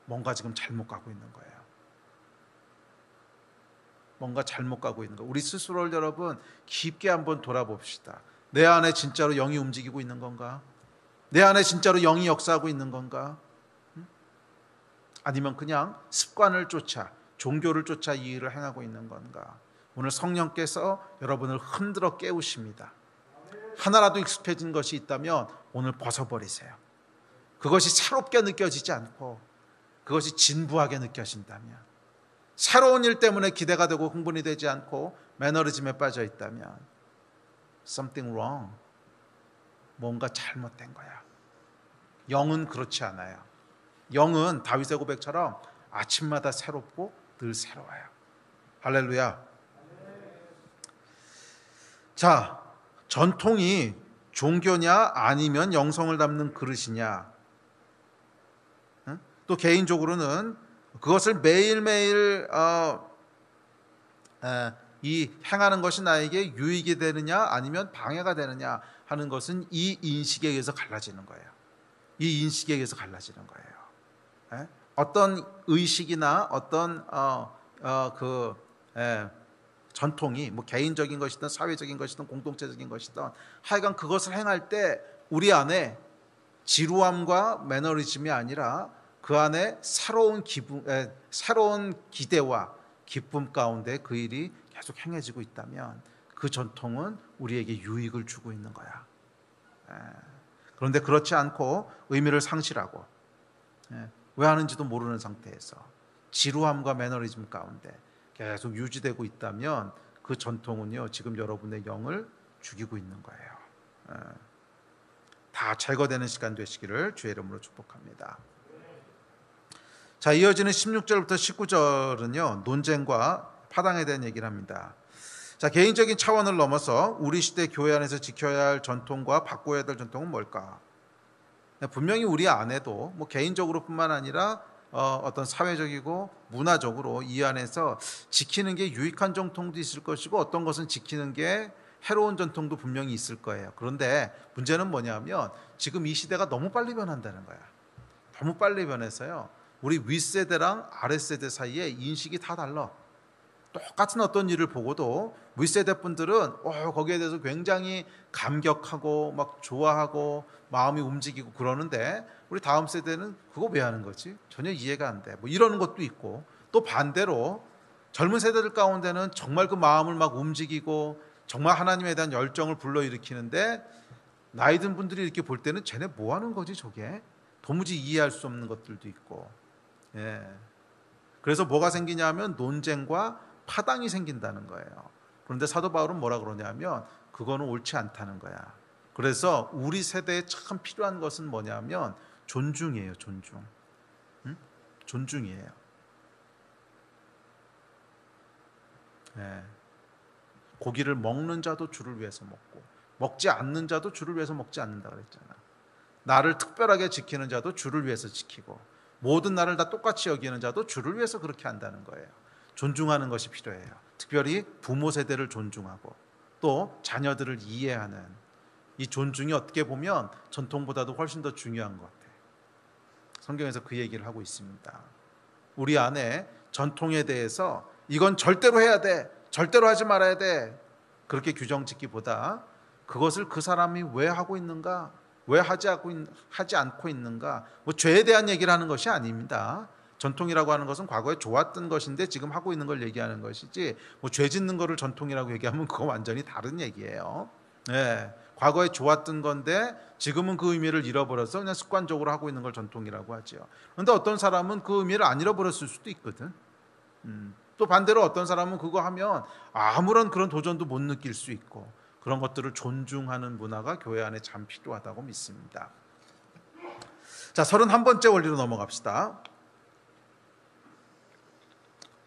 뭔가 지금 잘못 가고 있는 거예요. 뭔가 잘못 가고 있는 거예요. 우리 스스로를 여러분 깊게 한번 돌아봅시다. 내 안에 진짜로 영이 움직이고 있는 건가? 내 안에 진짜로 영이 역사하고 있는 건가? 아니면 그냥 습관을 쫓아, 종교를 쫓아 이 일을 행하고 있는 건가? 오늘 성령께서 여러분을 흔들어 깨우십니다. 하나라도 익숙해진 것이 있다면 오늘 벗어버리세요. 그것이 새롭게 느껴지지 않고 그것이 진부하게 느껴진다면, 새로운 일 때문에 기대가 되고 흥분이 되지 않고 매너리즘에 빠져 있다면 something wrong, 뭔가 잘못된 거야. 영은 그렇지 않아요. 영은 다윗의 고백처럼 아침마다 새롭고 늘 새로워요. 할렐루야. 자, 전통이 종교냐 아니면 영성을 담는 그릇이냐. 또 개인적으로는 그것을 매일매일 이 행하는 것이 나에게 유익이 되느냐 아니면 방해가 되느냐 하는 것은 이 인식에 의해서 갈라지는 거예요. 이 인식에 의해서 갈라지는 거예요. 어떤 의식이나 어떤 전통이 뭐 개인적인 것이든 사회적인 것이든 공동체적인 것이든 하여간 그것을 행할 때 우리 안에 지루함과 매너리즘이 아니라 그 안에 새로운 기대와 기쁨 가운데 그 일이 계속 행해지고 있다면 그 전통은 우리에게 유익을 주고 있는 거야. 그런데 그렇지 않고 의미를 상실하고 왜 하는지도 모르는 상태에서 지루함과 매너리즘 가운데 계속 유지되고 있다면 그 전통은요, 지금 여러분의 영을 죽이고 있는 거예요. 다 제거되는 시간 되시기를 주의 이름으로 축복합니다. 자, 이어지는 16절부터 19절은요, 논쟁과 파당에 대한 얘기를 합니다. 자, 개인적인 차원을 넘어서 우리 시대 교회 안에서 지켜야 할 전통과 바꿔야 될 전통은 뭘까? 분명히 우리 안에도 뭐 개인적으로 뿐만 아니라 어떤 사회적이고 문화적으로 이 안에서 지키는 게 유익한 전통도 있을 것이고 어떤 것은 지키는 게 해로운 전통도 분명히 있을 거예요. 그런데 문제는 뭐냐면 지금 이 시대가 너무 빨리 변한다는 거야. 너무 빨리 변해서요, 우리 윗세대랑 아랫세대 사이에 인식이 다 달라. 똑같은 어떤 일을 보고도 윗세대 분들은 거기에 대해서 굉장히 감격하고 막 좋아하고 마음이 움직이고 그러는데 우리 다음 세대는 그거 왜 하는 거지? 전혀 이해가 안 돼. 뭐 이러는 것도 있고, 또 반대로 젊은 세대들 가운데는 정말 그 마음을 막 움직이고 정말 하나님에 대한 열정을 불러일으키는데 나이 든 분들이 이렇게 볼 때는 쟤네 뭐 하는 거지 저게? 도무지 이해할 수 없는 것들도 있고. 예. 그래서 뭐가 생기냐면 논쟁과 파당이 생긴다는 거예요. 그런데 사도 바울은 뭐라 그러냐면 그거는 옳지 않다는 거야. 그래서 우리 세대에 참 필요한 것은 뭐냐면 존중이에요. 존중. 응? 존중이에요. 예. 고기를 먹는 자도 주를 위해서 먹고 먹지 않는 자도 주를 위해서 먹지 않는다 그랬잖아. 나를 특별하게 지키는 자도 주를 위해서 지키고 모든 나를 다 똑같이 여기는 자도 주를 위해서 그렇게 한다는 거예요. 존중하는 것이 필요해요. 특별히 부모 세대를 존중하고 또 자녀들을 이해하는 이 존중이 어떻게 보면 전통보다도 훨씬 더 중요한 것 같아요. 성경에서 그 얘기를 하고 있습니다. 우리 안에 전통에 대해서 이건 절대로 해야 돼, 절대로 하지 말아야 돼 그렇게 규정 짓기보다 그것을 그 사람이 왜 하고 있는가, 왜 하지 않고 있는가, 뭐 죄에 대한 얘기를 하는 것이 아닙니다. 전통이라고 하는 것은 과거에 좋았던 것인데 지금 하고 있는 걸 얘기하는 것이지 뭐 죄 짓는 거를 전통이라고 얘기하면 그거 완전히 다른 얘기예요. 네, 과거에 좋았던 건데 지금은 그 의미를 잃어버려서 그냥 습관적으로 하고 있는 걸 전통이라고 하죠. 그런데 어떤 사람은 그 의미를 안 잃어버렸을 수도 있거든. 또 반대로 어떤 사람은 그거 하면 아무런 그런 도전도 못 느낄 수 있고 그런 것들을 존중하는 문화가 교회 안에 참 필요하다고 믿습니다. 자, 31번째 원리로 넘어갑시다.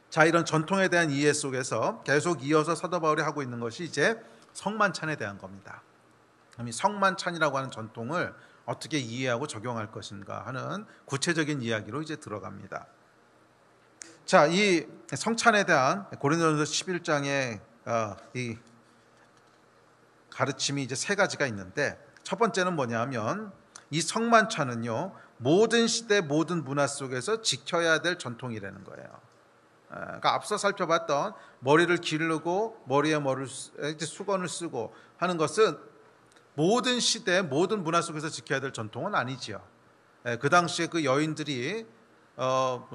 자, 이런 전통에 대한 이해 속에서 계속 이어서 사도 바울이 하고 있는 것이 이제 성만찬에 대한 겁니다. 그럼 이 성만찬이라고 하는 전통을 어떻게 이해하고 적용할 것인가 하는 구체적인 이야기로 이제 들어갑니다. 자, 이 성찬에 대한 고린도전서 11장의 이 가르침이 이제 세 가지가 있는데 첫 번째는 뭐냐면 이 성만찬은요 모든 시대 모든 문화 속에서 지켜야 될 전통이라는 거예요. 그러니까 앞서 살펴봤던 머리를 기르고 머리에 수건을 쓰고 하는 것은 모든 시대 모든 문화 속에서 지켜야 될 전통은 아니지요. 그 당시에 그 여인들이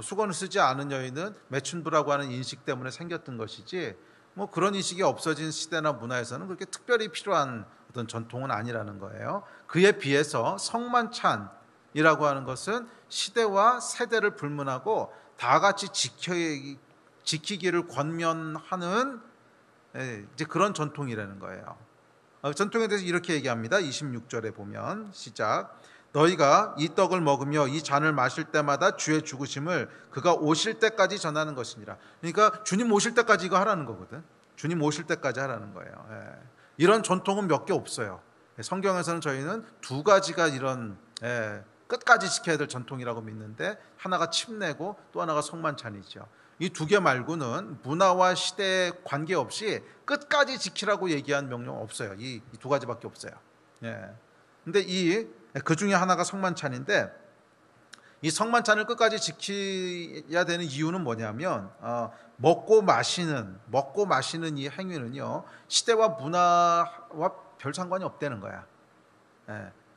수건을 쓰지 않은 여인은 매춘부라고 하는 인식 때문에 생겼던 것이지 뭐 그런 인식이 없어진 시대나 문화에서는 그렇게 특별히 필요한 어떤 전통은 아니라는 거예요. 그에 비해서 성만찬이라고 하는 것은 시대와 세대를 불문하고 다 같이 지키기를 권면하는 이제 그런 전통이라는 거예요. 전통에 대해서 이렇게 얘기합니다. 26절에 보면 시작. 너희가 이 떡을 먹으며 이 잔을 마실 때마다 주의 죽으심을 그가 오실 때까지 전하는 것이니라. 그러니까 주님 오실 때까지 이거 하라는 거거든. 주님 오실 때까지 하라는 거예요. 이런 전통은 몇 개 없어요. 성경에서는 저희는 두 가지가 이런 끝까지 지켜야 될 전통이라고 믿는데 하나가 침례고 또 하나가 성만찬이죠. 이 두 개 말고는 문화와 시대에 관계없이 끝까지 지키라고 얘기한 명령 없어요. 이 두 가지밖에 없어요. 근데 그 중에 하나가 성만찬인데 이 성만찬을 끝까지 지켜야 되는 이유는 뭐냐면 먹고 마시는 이 행위는요 시대와 문화와 별 상관이 없다는 거야.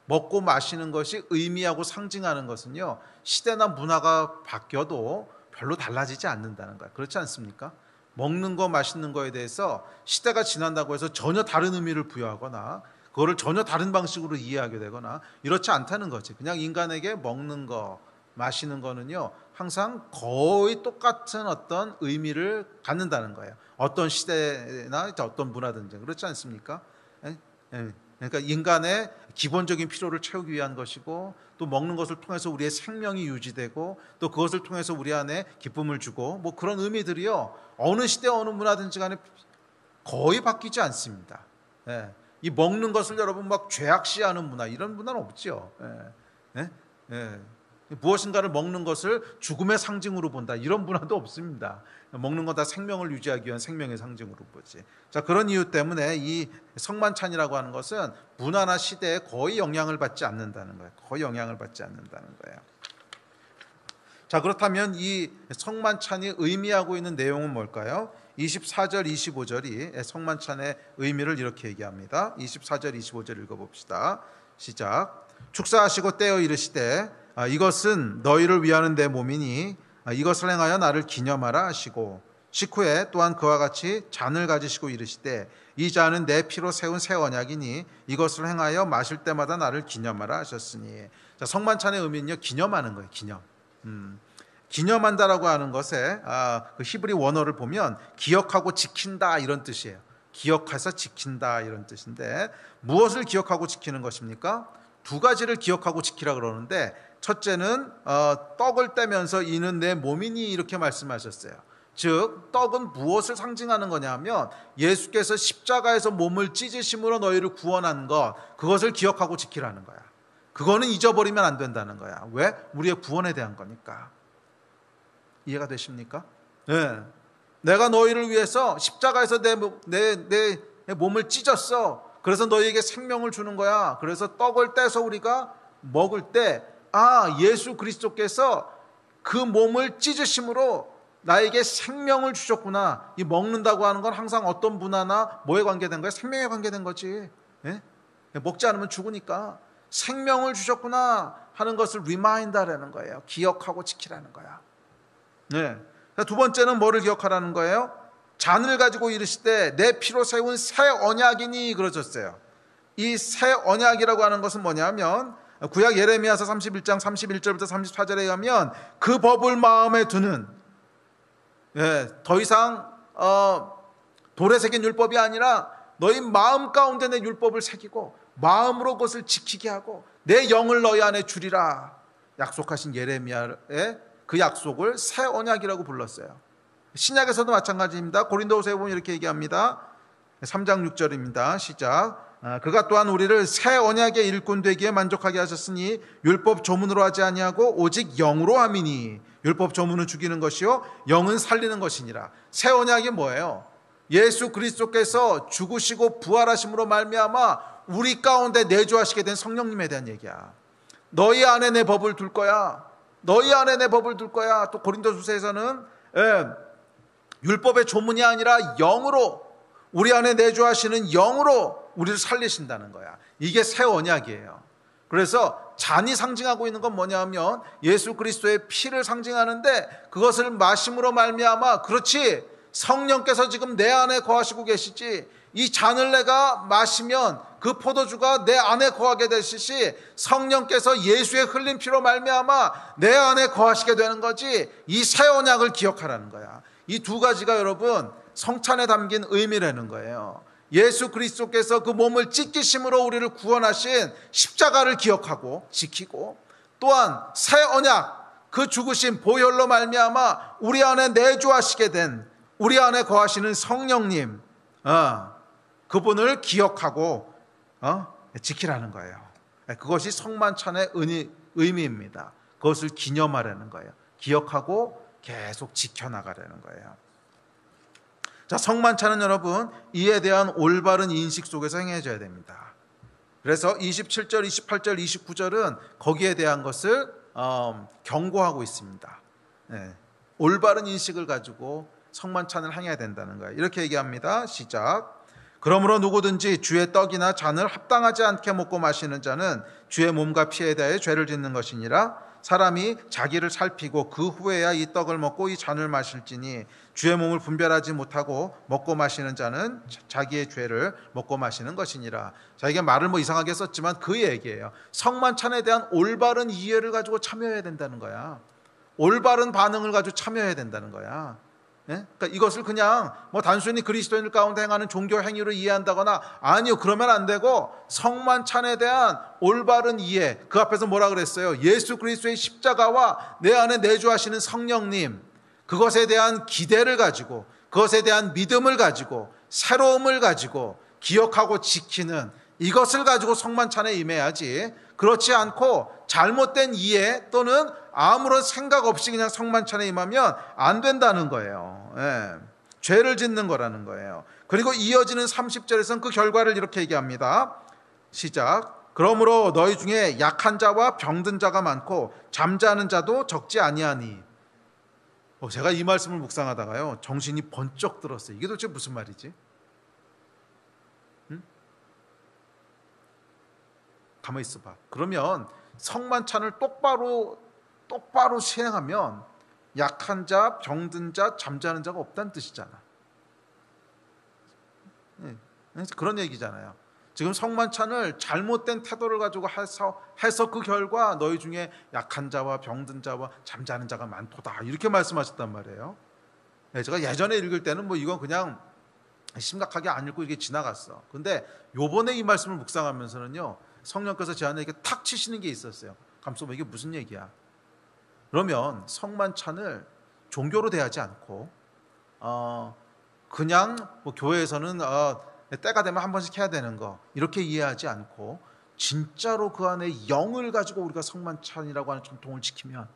먹고 마시는 것이 의미하고 상징하는 것은요 시대나 문화가 바뀌어도 별로 달라지지 않는다는 거야. 그렇지 않습니까? 먹는 거 마시는 거에 대해서 시대가 지난다고 해서 전혀 다른 의미를 부여하거나 그거를 전혀 다른 방식으로 이해하게 되거나 이렇지 않다는 거지. 그냥 인간에게 먹는 거 마시는 거는요 항상 거의 똑같은 어떤 의미를 갖는다는 거예요. 어떤 시대나 어떤 문화든지 그렇지 않습니까? 그러니까 인간의 기본적인 필요를 채우기 위한 것이고 또 먹는 것을 통해서 우리의 생명이 유지되고 또 그것을 통해서 우리 안에 기쁨을 주고 뭐 그런 의미들이요 어느 시대 어느 문화든지 간에 거의 바뀌지 않습니다. 이 먹는 것을 여러분 막 죄악시하는 문화 이런 문화는 없죠. 무엇인가를 먹는 것을 죽음의 상징으로 본다 이런 문화도 없습니다. 먹는 건 다 생명을 유지하기 위한 생명의 상징으로 보지. 자, 그런 이유 때문에 이 성만찬이라고 하는 것은 문화나 시대에 거의 영향을 받지 않는다는 거예요. 거의 영향을 받지 않는다는 거예요. 자, 그렇다면 이 성만찬이 의미하고 있는 내용은 뭘까요? 24절 25절이 성만찬의 의미를 이렇게 얘기합니다. 24절 25절 읽어봅시다. 시작. 축사하시고 떼어 이르시되 이것은 너희를 위하는 내 몸이니 이것을 행하여 나를 기념하라 하시고 식후에 또한 그와 같이 잔을 가지시고 이르시되 이 잔은 내 피로 세운 새 언약이니 이것을 행하여 마실 때마다 나를 기념하라 하셨으니. 자, 성만찬의 의미는요, 기념하는 거예요. 기념. 기념한다라고 하는 것에 그 히브리 원어를 보면 기억하고 지킨다 이런 뜻이에요. 기억해서 지킨다 이런 뜻인데, 무엇을 기억하고 지키는 것입니까? 두 가지를 기억하고 지키라 그러는데, 첫째는 떡을 떼면서 이는 내 몸이니 이렇게 말씀하셨어요. 즉 떡은 무엇을 상징하는 거냐 하면 예수께서 십자가에서 몸을 찢으심으로 너희를 구원한 것, 그것을 기억하고 지키라는 거야. 그거는 잊어버리면 안 된다는 거야. 왜? 우리의 구원에 대한 거니까. 이해가 되십니까? 네. 내가 너희를 위해서 십자가에서 내 몸을 찢었어. 그래서 너희에게 생명을 주는 거야. 그래서 떡을 떼서 우리가 먹을 때 예수 그리스도께서 그 몸을 찢으심으로 나에게 생명을 주셨구나. 이 먹는다고 하는 건 항상 어떤 분야나 뭐에 관계된 거야? 생명에 관계된 거지. 예? 먹지 않으면 죽으니까 생명을 주셨구나 하는 것을 리마인드하라는 거예요. 기억하고 지키라는 거야. 네. 두 번째는 뭐를 기억하라는 거예요? 잔을 가지고 이르시되 내 피로 세운 새 언약이니 그러셨어요. 이 새 언약이라고 하는 것은 뭐냐면 구약 예레미야서 31장 31절부터 34절에 가면 그 법을 마음에 두는, 더 이상 돌에 새긴 율법이 아니라 너희 마음 가운데 내 율법을 새기고 마음으로 그것을 지키게 하고 내 영을 너희 안에 주리라 약속하신 예레미야의 그 약속을 새 언약이라고 불렀어요. 신약에서도 마찬가지입니다. 고린도후서에 보면 이렇게 얘기합니다. 3장 6절입니다. 시작. 그가 또한 우리를 새 언약의 일꾼 되기에 만족하게 하셨으니 율법 조문으로 하지 아니하고 오직 영으로 함이니. 율법 조문은 죽이는 것이요 영은 살리는 것이니라. 새 언약이 뭐예요? 예수 그리스도께서 죽으시고 부활하심으로 말미암아 우리 가운데 내주하시게 된 성령님에 대한 얘기야. 너희 안에 내 법을 둘 거야. 너희 안에 내 법을 둘 거야. 또 고린도후서에서는 율법의 조문이 아니라 영으로, 우리 안에 내주하시는 영으로 우리를 살리신다는 거야. 이게 새 언약이에요. 그래서 잔이 상징하고 있는 건 뭐냐면 예수 그리스도의 피를 상징하는데, 그것을 마심으로 말미암아, 그렇지, 성령께서 지금 내 안에 거하시고 계시지, 이 잔을 내가 마시면 그 포도주가 내 안에 거하게 되시시 성령께서 예수의 흘린 피로 말미암아 내 안에 거하시게 되는 거지. 이 새 언약을 기억하라는 거야. 이 두 가지가 여러분 성찬에 담긴 의미라는 거예요. 예수 그리스도께서 그 몸을 찢기심으로 우리를 구원하신 십자가를 기억하고 지키고, 또한 새 언약, 그 죽으신 보혈로 말미암아 우리 안에 내주하시게 된, 우리 안에 거하시는 성령님, 그분을 기억하고 지키라는 거예요. 그것이 성만찬의 의미입니다. 그것을 기념하라는 거예요. 기억하고 계속 지켜나가라는 거예요. 자, 성만찬은 여러분 이에 대한 올바른 인식 속에서 행해져야 됩니다. 그래서 27절, 28절, 29절은 거기에 대한 것을 경고하고 있습니다. 올바른 인식을 가지고 성만찬을 행해야 된다는 거예요. 이렇게 얘기합니다. 시작. 그러므로 누구든지 주의 떡이나 잔을 합당하지 않게 먹고 마시는 자는 주의 몸과 피에 대해 죄를 짓는 것이니라. 사람이 자기를 살피고 그 후에야 이 떡을 먹고 이 잔을 마실지니 주의 몸을 분별하지 못하고 먹고 마시는 자는 자기의 죄를 먹고 마시는 것이니라. 자, 이게 말을 이상하게 썼지만 그 얘기예요. 성만찬에 대한 올바른 이해를 가지고 참여해야 된다는 거야. 올바른 반응을 가지고 참여해야 된다는 거야. 그러니까 이것을 그냥 단순히 그리스도인들 가운데 행하는 종교 행위로 이해한다거나, 아니요, 그러면 안 되고 성만찬에 대한 올바른 이해, 그 앞에서 뭐라 그랬어요? 예수 그리스도의 십자가와 내 안에 내주하시는 성령님, 그것에 대한 기대를 가지고, 그것에 대한 믿음을 가지고, 새로움을 가지고 기억하고 지키는, 이것을 가지고 성만찬에 임해야지, 그렇지 않고 잘못된 이해 또는 아무런 생각 없이 그냥 성만찬에 임하면 안 된다는 거예요. 죄를 짓는 거라는 거예요. 그리고 이어지는 30절에서는 그 결과를 이렇게 얘기합니다. 시작. 그러므로 너희 중에 약한 자와 병든 자가 많고 잠자는 자도 적지 아니하니. 제가 이 말씀을 묵상하다가요, 정신이 번쩍 들었어요. 이게 도대체 무슨 말이지? 가만히 있어봐. 그러면 성만찬을 똑바로 시행하면 약한 자, 병든 자, 잠자는 자가 없다는 뜻이잖아. 그런 얘기잖아요. 지금 성만찬을 잘못된 태도를 가지고 해서 그 결과 너희 중에 약한 자와 병든 자와 잠자는 자가 많도다, 이렇게 말씀하셨단 말이에요. 제가 예전에 읽을 때는 뭐 이건 그냥 심각하게 안 읽고 이렇게 지나갔어. 근데 요번에 이 말씀을 묵상하면서는요, 성령께서 제 안에 이렇게 탁 치시는 게 있었어요. 감독님, 이게 무슨 얘기야? 그러면 성만찬을 종교로 대하지 않고 그냥 뭐 교회에서는 때가 되면 한 번씩 해야 되는 거, 이렇게 이해하지 않고 진짜로 그 안에 영을 가지고 우리가 성만찬이라고 하는 전통을 지키면,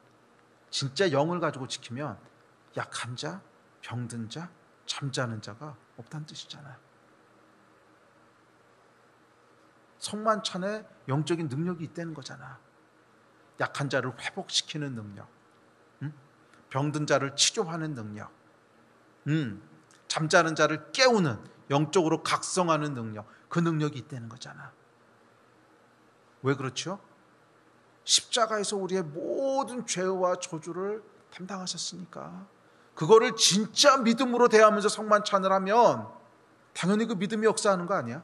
진짜 영을 가지고 지키면 약한 자, 병든 자, 잠자는 자가 없다는 뜻이잖아요. 성만찬에 영적인 능력이 있다는 거잖아. 약한 자를 회복시키는 능력, 병든 자를 치료하는 능력, 잠자는 자를 깨우는, 영적으로 각성하는 능력, 그 능력이 있다는 거잖아. 왜 그렇죠? 십자가에서 우리의 모든 죄와 저주를 담당하셨으니까. 그거를 진짜 믿음으로 대하면서 성만찬을 하면 당연히 그 믿음이 역사하는 거 아니야?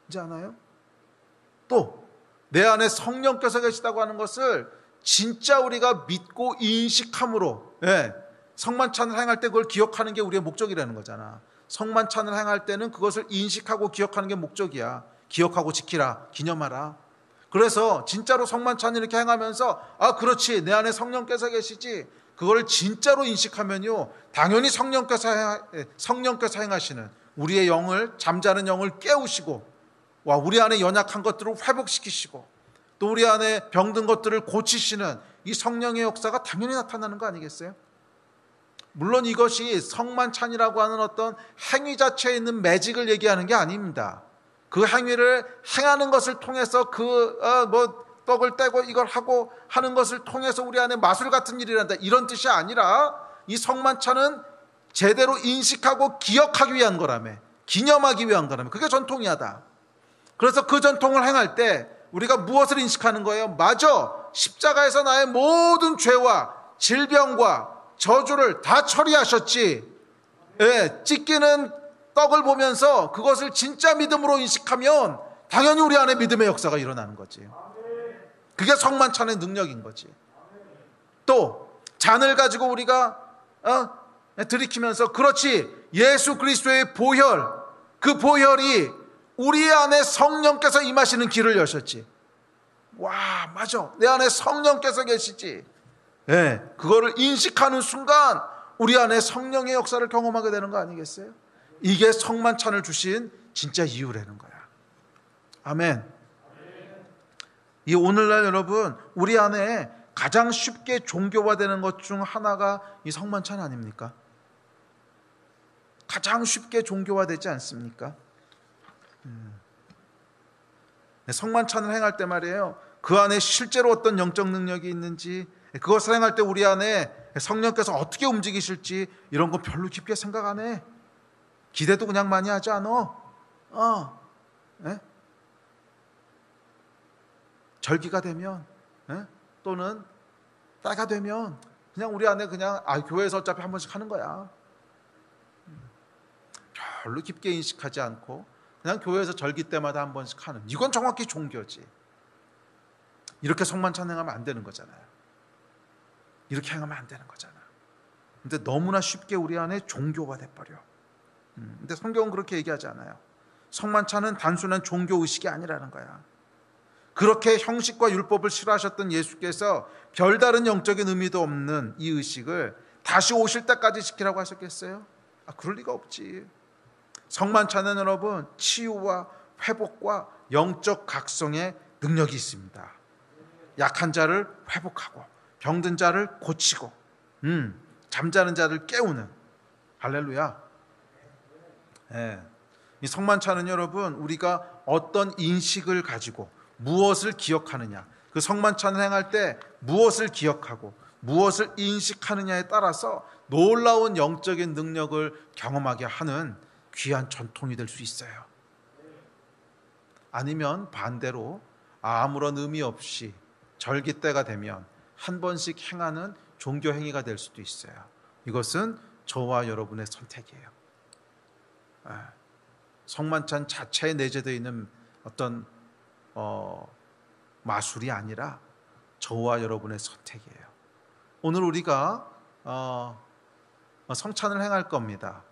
이제 아나요? 또 내 안에 성령께서 계시다고 하는 것을 진짜 우리가 믿고 인식함으로, 성만찬을 행할 때 그걸 기억하는 게 우리의 목적이라는 거잖아. 성만찬을 행할 때는 그것을 인식하고 기억하는 게 목적이야. 기억하고 지키라, 기념하라. 그래서 진짜로 성만찬 이렇게 행하면서 그렇지, 내 안에 성령께서 계시지, 그걸 진짜로 인식하면요, 당연히 성령께서 행하시는 우리의 영을, 잠자는 영을 깨우시고, 우리 안에 연약한 것들을 회복시키시고, 또 우리 안에 병든 것들을 고치시는 이 성령의 역사가 당연히 나타나는 거 아니겠어요? 물론 이것이 성만찬이라고 하는 어떤 행위 자체에 있는 매직을 얘기하는 게 아닙니다. 그 행위를 행하는 것을 통해서 떡을 떼고 이걸 하고 하는 것을 통해서 우리 안에 마술 같은 일이 일어난다, 이런 뜻이 아니라, 이 성만찬은 제대로 인식하고 기억하기 위한 거라며, 기념하기 위한 거라며, 그게 전통이야다. 그래서 그 전통을 행할 때 우리가 무엇을 인식하는 거예요? 맞아, 십자가에서 나의 모든 죄와 질병과 저주를 다 처리하셨지. 찢기는 떡을 보면서 그것을 진짜 믿음으로 인식하면 당연히 우리 안에 믿음의 역사가 일어나는 거지. 그게 성만찬의 능력인 거지. 또 잔을 가지고 우리가 들이키면서, 그렇지, 예수 그리스도의 보혈, 그 보혈이 우리 안에 성령께서 임하시는 길을 여셨지. 맞아, 내 안에 성령께서 계시지. 그거를 인식하는 순간 우리 안에 성령의 역사를 경험하게 되는 거 아니겠어요? 이게 성만찬을 주신 진짜 이유라는 거야. 아멘. 이 오늘날 여러분, 우리 안에 가장 쉽게 종교화되는 것 중 하나가 이 성만찬 아닙니까? 가장 쉽게 종교화되지 않습니까? 성만찬을 행할 때 말이에요, 그 안에 실제로 어떤 영적 능력이 있는지, 그것을 행할 때 우리 안에 성령께서 어떻게 움직이실지, 이런 거 별로 깊게 생각 안 해. 기대도 그냥 많이 하지 않아. 절기가 되면, 또는 때가 되면 그냥 우리 안에 그냥 교회에서 어차피 한 번씩 하는 거야. 별로 깊게 인식하지 않고 그냥 교회에서 절기 때마다 한 번씩 하는, 이건 정확히 종교지. 이렇게 성만찬 행하면 안 되는 거잖아요. 이렇게 행하면 안 되는 거잖아. 근데 너무나 쉽게 우리 안에 종교가 돼버려. 근데 성경은 그렇게 얘기하지 않아요. 성만찬은 단순한 종교 의식이 아니라는 거야. 그렇게 형식과 율법을 싫어하셨던 예수께서 별다른 영적인 의미도 없는 이 의식을 다시 오실 때까지 지키라고 하셨겠어요? 그럴 리가 없지. 성만찬은 여러분, 치유와 회복과 영적 각성의 능력이 있습니다. 약한 자를 회복하고, 병든 자를 고치고, 잠자는 자를 깨우는, 할렐루야. 이 성만찬은 여러분, 우리가 어떤 인식을 가지고 무엇을 기억하느냐, 그 성만찬을 행할 때 무엇을 기억하고 무엇을 인식하느냐에 따라서 놀라운 영적인 능력을 경험하게 하는 귀한 전통이 될 수 있어요. 아니면 반대로 아무런 의미 없이 절기 때가 되면 한 번씩 행하는 종교 행위가 될 수도 있어요. 이것은 저와 여러분의 선택이에요. 성만찬 자체에 내재되어 있는 어떤 마술이 아니라 저와 여러분의 선택이에요. 오늘 우리가 성찬을 행할 겁니다.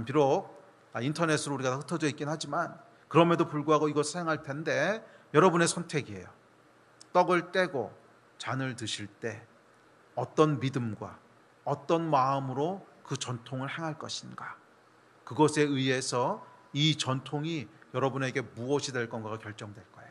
비록 인터넷으로 우리가 흩어져 있긴 하지만 그럼에도 불구하고 이것을 행할 텐데 여러분의 선택이에요. 떡을 떼고 잔을 드실 때 어떤 믿음과 어떤 마음으로 그 전통을 행할 것인가, 그것에 의해서 이 전통이 여러분에게 무엇이 될 건가가 결정될 거예요.